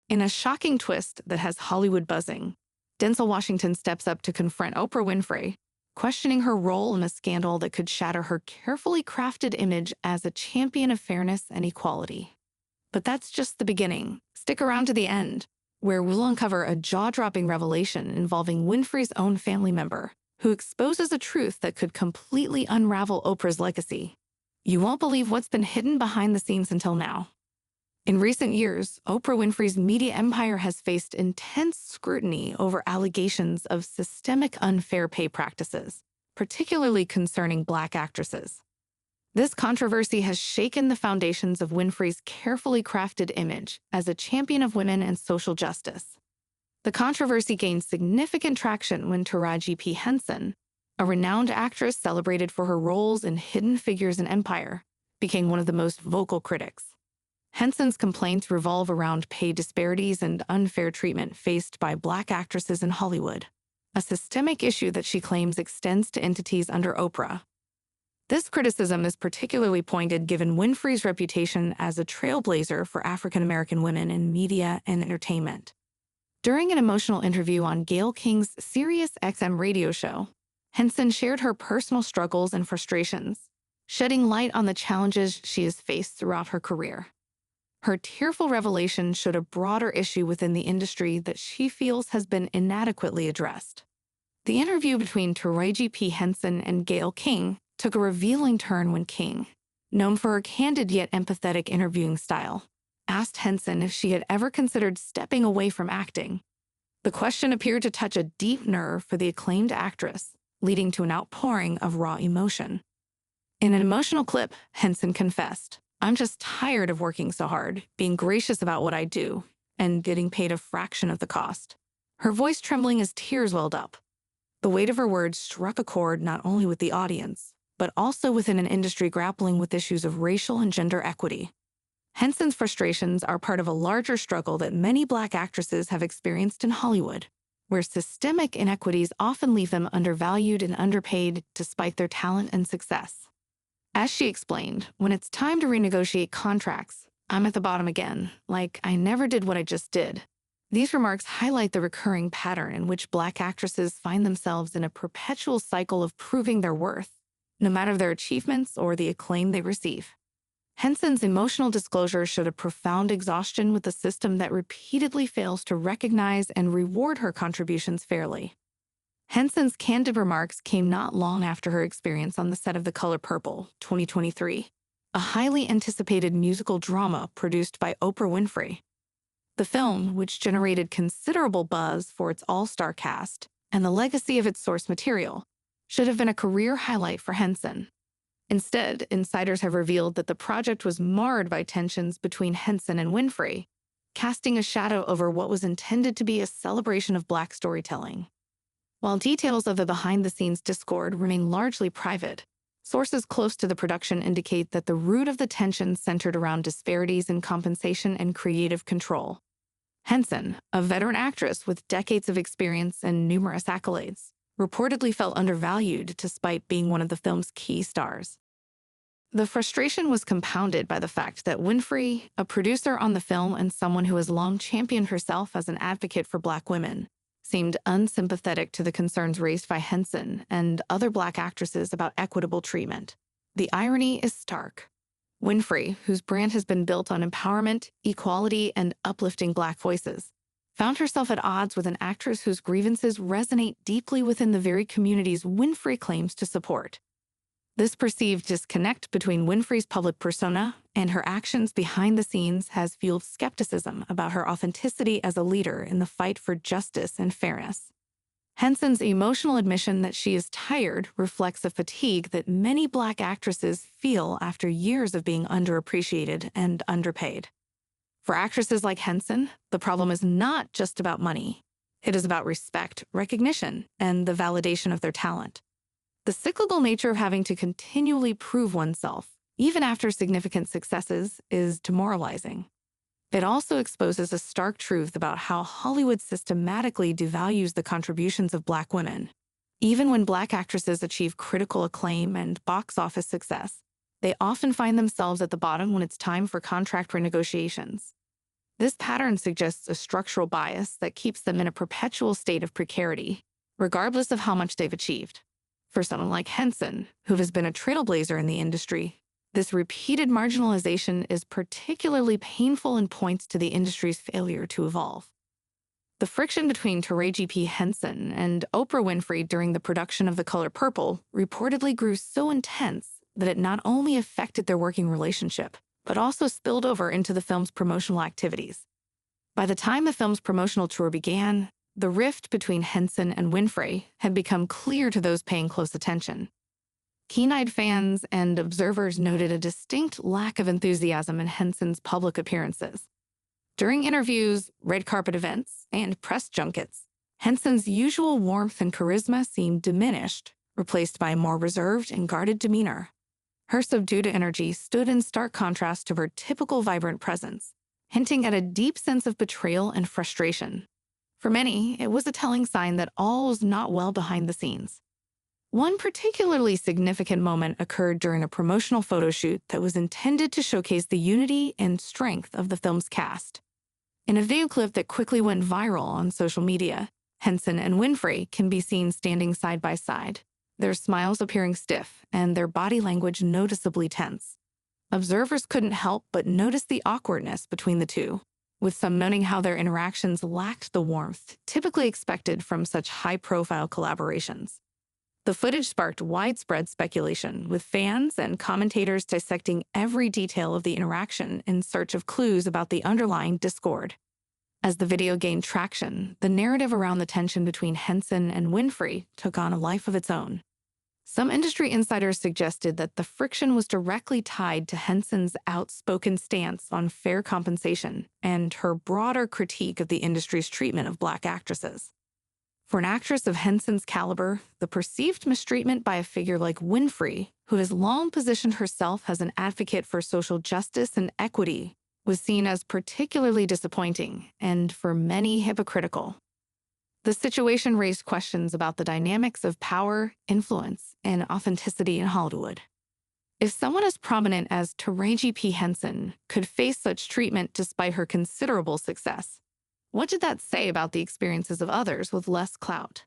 In a shocking twist that has Hollywood buzzing, Denzel Washington steps up to confront Oprah Winfrey, questioning her role in a scandal that could shatter her carefully crafted image as a champion of fairness and equality. But that's just the beginning. Stick around to the end, where we'll uncover a jaw-dropping revelation involving Winfrey's own family member, who exposes a truth that could completely unravel Oprah's legacy. You won't believe what's been hidden behind the scenes until now. In recent years, Oprah Winfrey's media empire has faced intense scrutiny over allegations of systemic unfair pay practices, particularly concerning Black actresses. This controversy has shaken the foundations of Winfrey's carefully crafted image as a champion of women and social justice. The controversy gained significant traction when Taraji P. Henson, a renowned actress celebrated for her roles in Hidden Figures and Empire, became one of the most vocal critics. Henson's complaints revolve around pay disparities and unfair treatment faced by Black actresses in Hollywood, a systemic issue that she claims extends to entities under Oprah. This criticism is particularly pointed given Winfrey's reputation as a trailblazer for African-American women in media and entertainment. During an emotional interview on Gayle King's Sirius XM radio show, Henson shared her personal struggles and frustrations, shedding light on the challenges she has faced throughout her career. Her tearful revelation showed a broader issue within the industry that she feels has been inadequately addressed. The interview between Taraji P. Henson and Gayle King took a revealing turn when King, known for her candid yet empathetic interviewing style, asked Henson if she had ever considered stepping away from acting. The question appeared to touch a deep nerve for the acclaimed actress, leading to an outpouring of raw emotion. In an emotional clip, Henson confessed, "I'm just tired of working so hard, being gracious about what I do, and getting paid a fraction of the cost." Her voice trembling as tears welled up. The weight of her words struck a chord not only with the audience, but also within an industry grappling with issues of racial and gender equity. Henson's frustrations are part of a larger struggle that many Black actresses have experienced in Hollywood, where systemic inequities often leave them undervalued and underpaid despite their talent and success. As she explained, when it's time to renegotiate contracts, I'm at the bottom again, like I never did what I just did. These remarks highlight the recurring pattern in which Black actresses find themselves in a perpetual cycle of proving their worth, no matter their achievements or the acclaim they receive. Henson's emotional disclosure showed a profound exhaustion with a system that repeatedly fails to recognize and reward her contributions fairly. Henson's candid remarks came not long after her experience on the set of The Color Purple, 2023, a highly anticipated musical drama produced by Oprah Winfrey. The film, which generated considerable buzz for its all-star cast and the legacy of its source material, should have been a career highlight for Henson. Instead, insiders have revealed that the project was marred by tensions between Henson and Winfrey, casting a shadow over what was intended to be a celebration of Black storytelling. While details of the behind-the-scenes discord remain largely private, sources close to the production indicate that the root of the tension centered around disparities in compensation and creative control. Henson, a veteran actress with decades of experience and numerous accolades, reportedly felt undervalued despite being one of the film's key stars. The frustration was compounded by the fact that Winfrey, a producer on the film and someone who has long championed herself as an advocate for Black women, seemed unsympathetic to the concerns raised by Henson and other Black actresses about equitable treatment. The irony is stark. Winfrey, whose brand has been built on empowerment, equality, and uplifting Black voices, found herself at odds with an actress whose grievances resonate deeply within the very communities Winfrey claims to support. This perceived disconnect between Winfrey's public persona and her actions behind the scenes has fueled skepticism about her authenticity as a leader in the fight for justice and fairness. Henson's emotional admission that she is tired reflects a fatigue that many Black actresses feel after years of being underappreciated and underpaid. For actresses like Henson, the problem is not just about money. It is about respect, recognition, and the validation of their talent. The cyclical nature of having to continually prove oneself, even after significant successes, is demoralizing. It also exposes a stark truth about how Hollywood systematically devalues the contributions of Black women. Even when Black actresses achieve critical acclaim and box office success, they often find themselves at the bottom when it's time for contract renegotiations. This pattern suggests a structural bias that keeps them in a perpetual state of precarity, regardless of how much they've achieved. For someone like Henson, who has been a trailblazer in the industry, this repeated marginalization is particularly painful and points to the industry's failure to evolve. The friction between Taraji P. Henson and Oprah Winfrey during the production of The Color Purple reportedly grew so intense that it not only affected their working relationship, but also spilled over into the film's promotional activities. By the time the film's promotional tour began, the rift between Henson and Winfrey had become clear to those paying close attention. Keen-eyed fans and observers noted a distinct lack of enthusiasm in Henson's public appearances. During interviews, red carpet events, and press junkets, Henson's usual warmth and charisma seemed diminished, replaced by a more reserved and guarded demeanor. Her subdued energy stood in stark contrast to her typical vibrant presence, hinting at a deep sense of betrayal and frustration. For many, it was a telling sign that all was not well behind the scenes. One particularly significant moment occurred during a promotional photo shoot that was intended to showcase the unity and strength of the film's cast. In a video clip that quickly went viral on social media, Henson and Winfrey can be seen standing side by side, their smiles appearing stiff and their body language noticeably tense. Observers couldn't help but notice the awkwardness between the two, with some noting how their interactions lacked the warmth typically expected from such high-profile collaborations. The footage sparked widespread speculation, with fans and commentators dissecting every detail of the interaction in search of clues about the underlying discord. As the video gained traction, the narrative around the tension between Henson and Winfrey took on a life of its own. Some industry insiders suggested that the friction was directly tied to Henson's outspoken stance on fair compensation and her broader critique of the industry's treatment of Black actresses. For an actress of Henson's caliber, the perceived mistreatment by a figure like Winfrey, who has long positioned herself as an advocate for social justice and equity, was seen as particularly disappointing and, for many, hypocritical. The situation raised questions about the dynamics of power, influence, and authenticity in Hollywood. If someone as prominent as Taraji P. Henson could face such treatment despite her considerable success, what did that say about the experiences of others with less clout?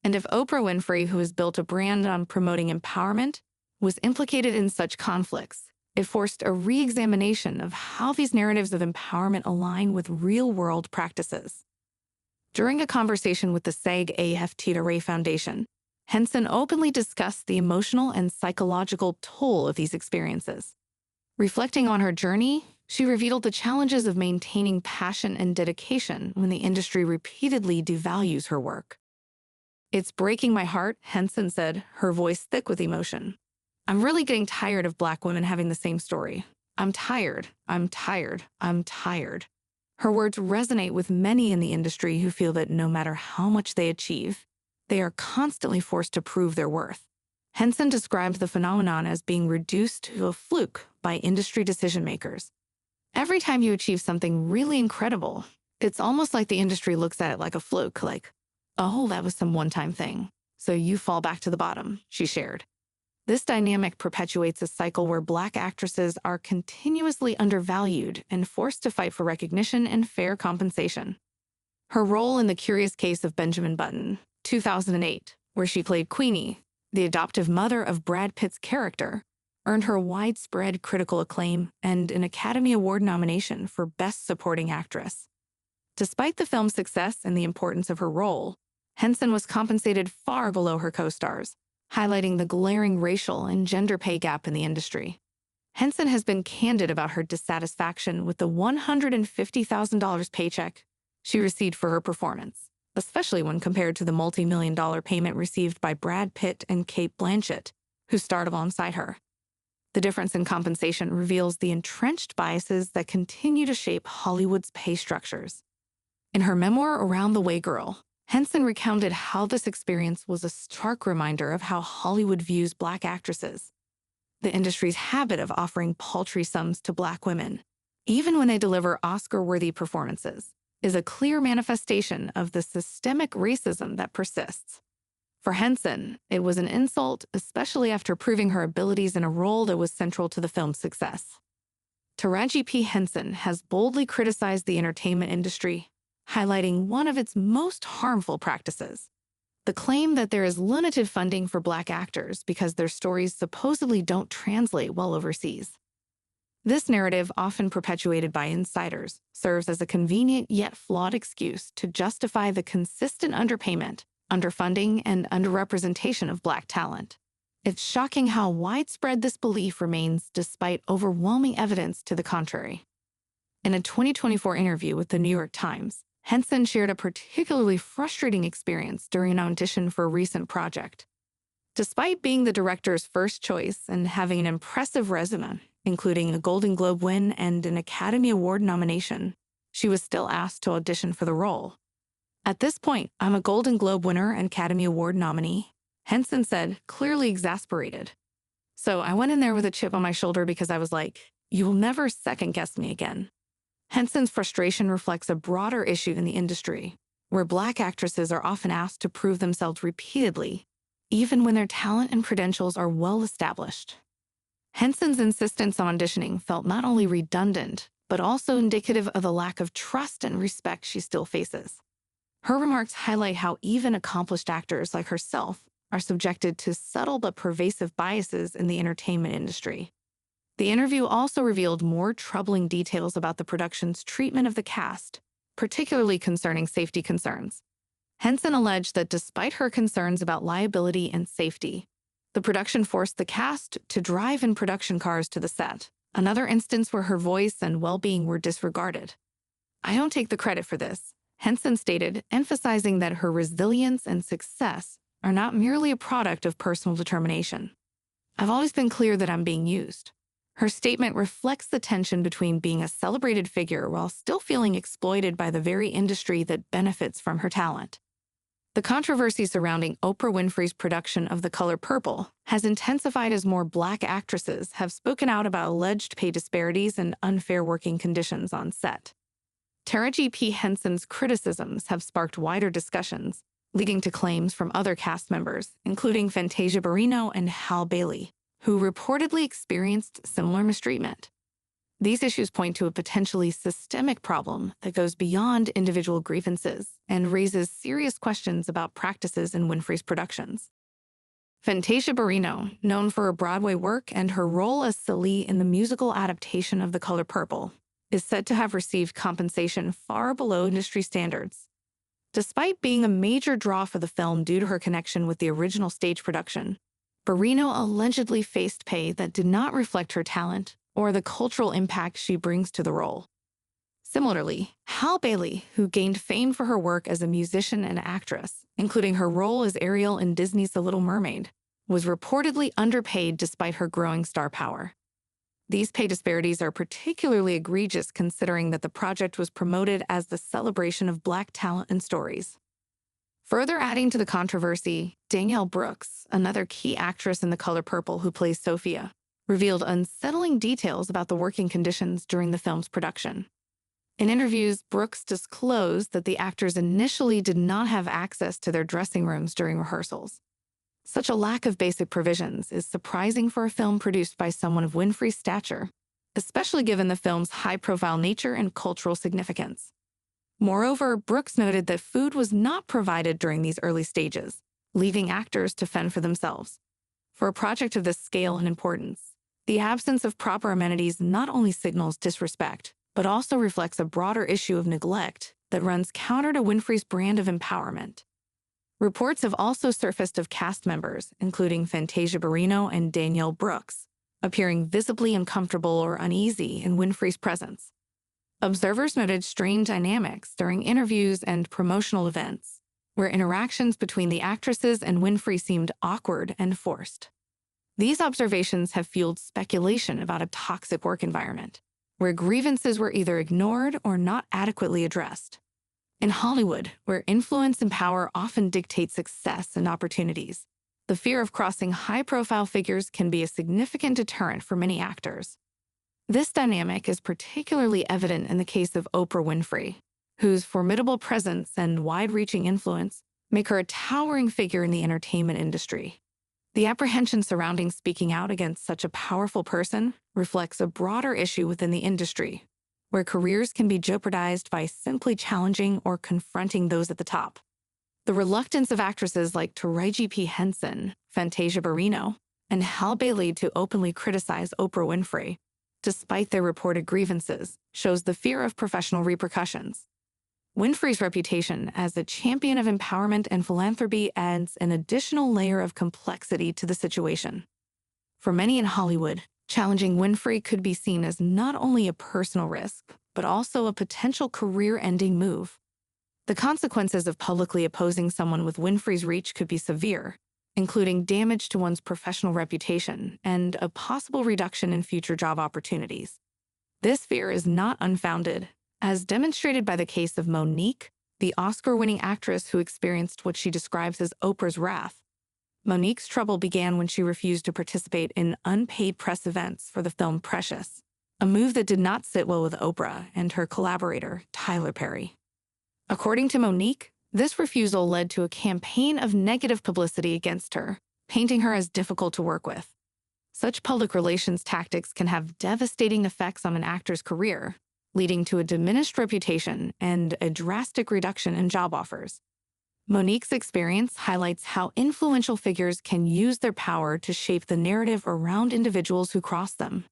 And if Oprah Winfrey, who has built a brand on promoting empowerment, was implicated in such conflicts, it forced a re-examination of how these narratives of empowerment align with real-world practices. During a conversation with the SAG-AFTRA Foundation, Henson openly discussed the emotional and psychological toll of these experiences. Reflecting on her journey, she revealed the challenges of maintaining passion and dedication when the industry repeatedly devalues her work. "It's breaking my heart," Henson said, her voice thick with emotion. "I'm really getting tired of Black women having the same story. I'm tired. Her words resonate with many in the industry who feel that no matter how much they achieve, they are constantly forced to prove their worth. Henson described the phenomenon as being reduced to a fluke by industry decision-makers. Every time you achieve something really incredible, it's almost like the industry looks at it like a fluke, like, oh, that was some one-time thing, so you fall back to the bottom, she shared. This dynamic perpetuates a cycle where Black actresses are continuously undervalued and forced to fight for recognition and fair compensation. Her role in The Curious Case of Benjamin Button, 2008, where she played Queenie, the adoptive mother of Brad Pitt's character, earned her widespread critical acclaim and an Academy Award nomination for Best Supporting Actress. Despite the film's success and the importance of her role, Henson was compensated far below her co-stars, highlighting the glaring racial and gender pay gap in the industry. Henson has been candid about her dissatisfaction with the $150,000 paycheck she received for her performance, especially when compared to the multi-million-dollar payment received by Brad Pitt and Cate Blanchett, who starred alongside her. The difference in compensation reveals the entrenched biases that continue to shape Hollywood's pay structures. In her memoir, Around the Way Girl, Henson recounted how this experience was a stark reminder of how Hollywood views Black actresses. The industry's habit of offering paltry sums to Black women, even when they deliver Oscar-worthy performances, is a clear manifestation of the systemic racism that persists. For Henson, it was an insult, especially after proving her abilities in a role that was central to the film's success. Taraji P. Henson has boldly criticized the entertainment industry, highlighting one of its most harmful practices: the claim that there is limited funding for Black actors because their stories supposedly don't translate well overseas. This narrative, often perpetuated by insiders, serves as a convenient yet flawed excuse to justify the consistent underpayment, underfunding, and underrepresentation of Black talent. It's shocking how widespread this belief remains despite overwhelming evidence to the contrary. In a 2024 interview with the New York Times, Henson shared a particularly frustrating experience during an audition for a recent project. Despite being the director's first choice and having an impressive resume, including a Golden Globe win and an Academy Award nomination, she was still asked to audition for the role. "At this point, I'm a Golden Globe winner and Academy Award nominee," Henson said, clearly exasperated. "So I went in there with a chip on my shoulder because I was like, you will never second-guess me again." Henson's frustration reflects a broader issue in the industry, where Black actresses are often asked to prove themselves repeatedly, even when their talent and credentials are well established. Henson's insistence on auditioning felt not only redundant, but also indicative of the lack of trust and respect she still faces. Her remarks highlight how even accomplished actors like herself are subjected to subtle but pervasive biases in the entertainment industry. The interview also revealed more troubling details about the production's treatment of the cast, particularly concerning safety concerns. Henson alleged that despite her concerns about liability and safety, the production forced the cast to drive in production cars to the set, another instance where her voice and well-being were disregarded. "I don't take the credit for this," Henson stated, emphasizing that her resilience and success are not merely a product of personal determination. "I've always been clear that I'm being used." Her statement reflects the tension between being a celebrated figure while still feeling exploited by the very industry that benefits from her talent. The controversy surrounding Oprah Winfrey's production of The Color Purple has intensified as more Black actresses have spoken out about alleged pay disparities and unfair working conditions on set. Taraji P. Henson's criticisms have sparked wider discussions, leading to claims from other cast members, including Fantasia Barrino and Hal Bailey, who reportedly experienced similar mistreatment. These issues point to a potentially systemic problem that goes beyond individual grievances and raises serious questions about practices in Winfrey's productions. Fantasia Barrino, known for her Broadway work and her role as Celie in the musical adaptation of The Color Purple, is said to have received compensation far below industry standards. Despite being a major draw for the film due to her connection with the original stage production, Barrino allegedly faced pay that did not reflect her talent or the cultural impact she brings to the role. Similarly, Hal Bailey, who gained fame for her work as a musician and actress, including her role as Ariel in Disney's The Little Mermaid, was reportedly underpaid despite her growing star power. These pay disparities are particularly egregious considering that the project was promoted as the celebration of Black talent and stories. Further adding to the controversy, Danielle Brooks, another key actress in The Color Purple who plays Sophia, revealed unsettling details about the working conditions during the film's production. In interviews, Brooks disclosed that the actors initially did not have access to their dressing rooms during rehearsals. Such a lack of basic provisions is surprising for a film produced by someone of Winfrey's stature, especially given the film's high-profile nature and cultural significance. Moreover, Brooks noted that food was not provided during these early stages, leaving actors to fend for themselves. For a project of this scale and importance, the absence of proper amenities not only signals disrespect, but also reflects a broader issue of neglect that runs counter to Winfrey's brand of empowerment. Reports have also surfaced of cast members, including Fantasia Barrino and Danielle Brooks, appearing visibly uncomfortable or uneasy in Winfrey's presence. Observers noted strange dynamics during interviews and promotional events, where interactions between the actresses and Winfrey seemed awkward and forced. These observations have fueled speculation about a toxic work environment, where grievances were either ignored or not adequately addressed. In Hollywood, where influence and power often dictate success and opportunities, the fear of crossing high-profile figures can be a significant deterrent for many actors. This dynamic is particularly evident in the case of Oprah Winfrey, whose formidable presence and wide-reaching influence make her a towering figure in the entertainment industry. The apprehension surrounding speaking out against such a powerful person reflects a broader issue within the industry, where careers can be jeopardized by simply challenging or confronting those at the top. The reluctance of actresses like Taraji P. Henson, Fantasia Barrino, and Halle Bailey to openly criticize Oprah Winfrey, despite their reported grievances, shows the fear of professional repercussions. Winfrey's reputation as a champion of empowerment and philanthropy adds an additional layer of complexity to the situation. For many in Hollywood, challenging Winfrey could be seen as not only a personal risk, but also a potential career-ending move. The consequences of publicly opposing someone with Winfrey's reach could be severe, including damage to one's professional reputation and a possible reduction in future job opportunities. This fear is not unfounded, as demonstrated by the case of Monique, the Oscar-winning actress who experienced what she describes as Oprah's wrath. Monique's trouble began when she refused to participate in unpaid press events for the film Precious, a move that did not sit well with Oprah and her collaborator, Tyler Perry. According to Monique, this refusal led to a campaign of negative publicity against her, painting her as difficult to work with. Such public relations tactics can have devastating effects on an actor's career, leading to a diminished reputation and a drastic reduction in job offers. Monique's experience highlights how influential figures can use their power to shape the narrative around individuals who cross them.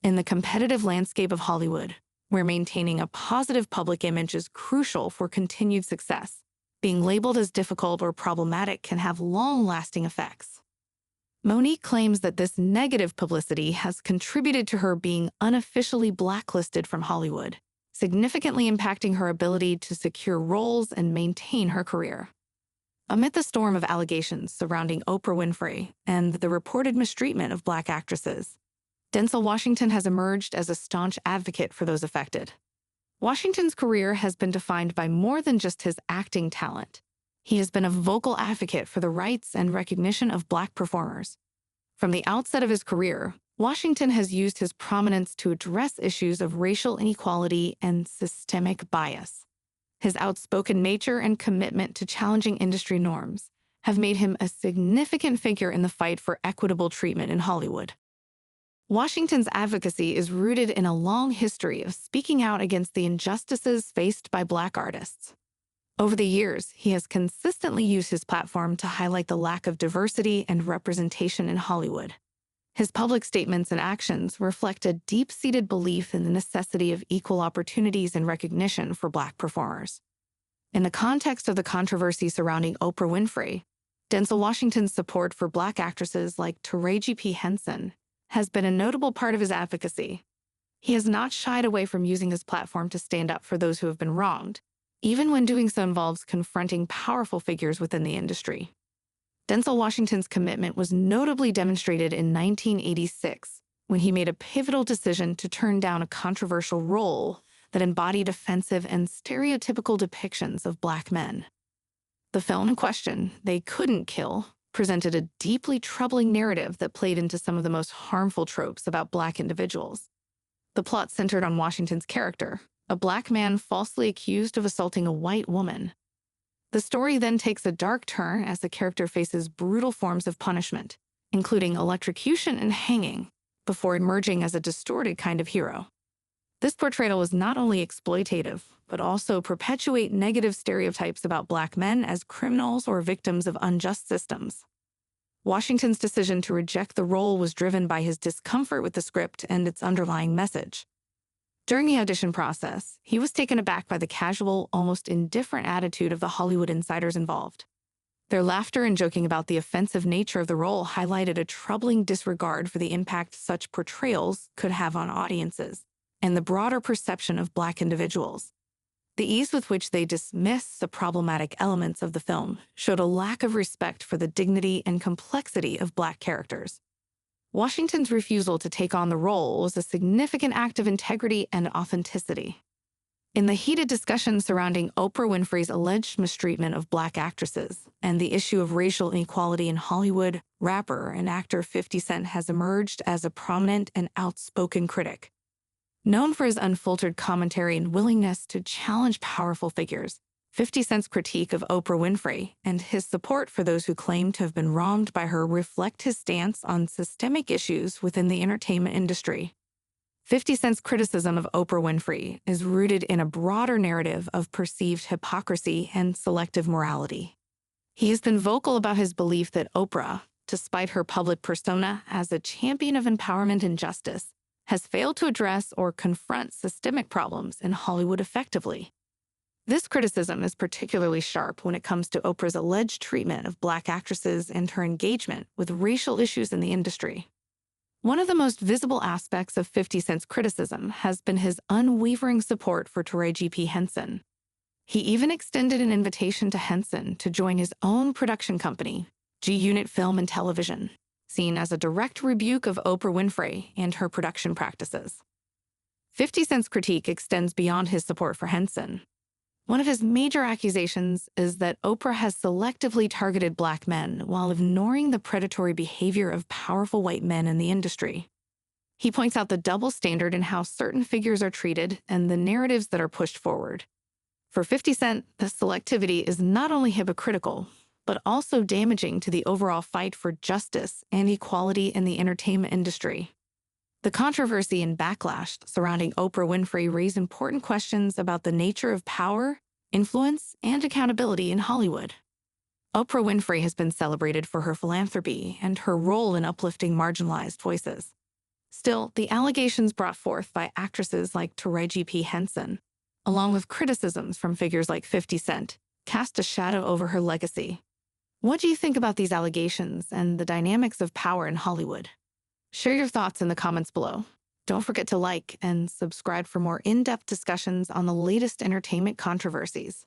In the competitive landscape of Hollywood, where maintaining a positive public image is crucial for continued success, being labeled as difficult or problematic can have long-lasting effects. Monique claims that this negative publicity has contributed to her being unofficially blacklisted from Hollywood, significantly impacting her ability to secure roles and maintain her career. Amid the storm of allegations surrounding Oprah Winfrey and the reported mistreatment of Black actresses, Denzel Washington has emerged as a staunch advocate for those affected. Washington's career has been defined by more than just his acting talent. He has been a vocal advocate for the rights and recognition of Black performers. From the outset of his career, Washington has used his prominence to address issues of racial inequality and systemic bias. His outspoken nature and commitment to challenging industry norms have made him a significant figure in the fight for equitable treatment in Hollywood. Washington's advocacy is rooted in a long history of speaking out against the injustices faced by Black artists. Over the years, he has consistently used his platform to highlight the lack of diversity and representation in Hollywood. His public statements and actions reflect a deep-seated belief in the necessity of equal opportunities and recognition for Black performers. In the context of the controversy surrounding Oprah Winfrey, Denzel Washington's support for Black actresses like Taraji P. Henson has been a notable part of his advocacy. He has not shied away from using his platform to stand up for those who have been wronged, even when doing so involves confronting powerful figures within the industry. Denzel Washington's commitment was notably demonstrated in 1986 when he made a pivotal decision to turn down a controversial role that embodied offensive and stereotypical depictions of Black men. The film in question, They Couldn't Kill, presented a deeply troubling narrative that played into some of the most harmful tropes about Black individuals. The plot centered on Washington's character, a Black man falsely accused of assaulting a white woman. The story then takes a dark turn as the character faces brutal forms of punishment, including electrocution and hanging, before emerging as a distorted kind of hero. This portrayal was not only exploitative, but also perpetuate negative stereotypes about Black men as criminals or victims of unjust systems. Washington's decision to reject the role was driven by his discomfort with the script and its underlying message. During the audition process, he was taken aback by the casual, almost indifferent attitude of the Hollywood insiders involved. Their laughter and joking about the offensive nature of the role highlighted a troubling disregard for the impact such portrayals could have on audiences and the broader perception of Black individuals. The ease with which they dismiss the problematic elements of the film showed a lack of respect for the dignity and complexity of Black characters. Washington's refusal to take on the role was a significant act of integrity and authenticity. In the heated discussion surrounding Oprah Winfrey's alleged mistreatment of Black actresses and the issue of racial inequality in Hollywood, rapper and actor 50 Cent has emerged as a prominent and outspoken critic. Known for his unfiltered commentary and willingness to challenge powerful figures, 50 Cent's critique of Oprah Winfrey and his support for those who claim to have been wronged by her reflect his stance on systemic issues within the entertainment industry. 50 Cent's criticism of Oprah Winfrey is rooted in a broader narrative of perceived hypocrisy and selective morality. He has been vocal about his belief that Oprah, despite her public persona as a champion of empowerment and justice, has failed to address or confront systemic problems in Hollywood effectively. This criticism is particularly sharp when it comes to Oprah's alleged treatment of Black actresses and her engagement with racial issues in the industry. One of the most visible aspects of 50 Cent's criticism has been his unwavering support for Taraji P. Henson. He even extended an invitation to Henson to join his own production company, G-Unit Film and Television, seen as a direct rebuke of Oprah Winfrey and her production practices. 50 Cent's critique extends beyond his support for Henson. One of his major accusations is that Oprah has selectively targeted Black men while ignoring the predatory behavior of powerful white men in the industry. He points out the double standard in how certain figures are treated and the narratives that are pushed forward. For 50 Cent, the selectivity is not only hypocritical, but also damaging to the overall fight for justice and equality in the entertainment industry. The controversy and backlash surrounding Oprah Winfrey raise important questions about the nature of power, influence, and accountability in Hollywood. Oprah Winfrey has been celebrated for her philanthropy and her role in uplifting marginalized voices. Still, the allegations brought forth by actresses like Taraji P. Henson, along with criticisms from figures like 50 Cent, cast a shadow over her legacy. What do you think about these allegations and the dynamics of power in Hollywood? Share your thoughts in the comments below. Don't forget to like and subscribe for more in-depth discussions on the latest entertainment controversies.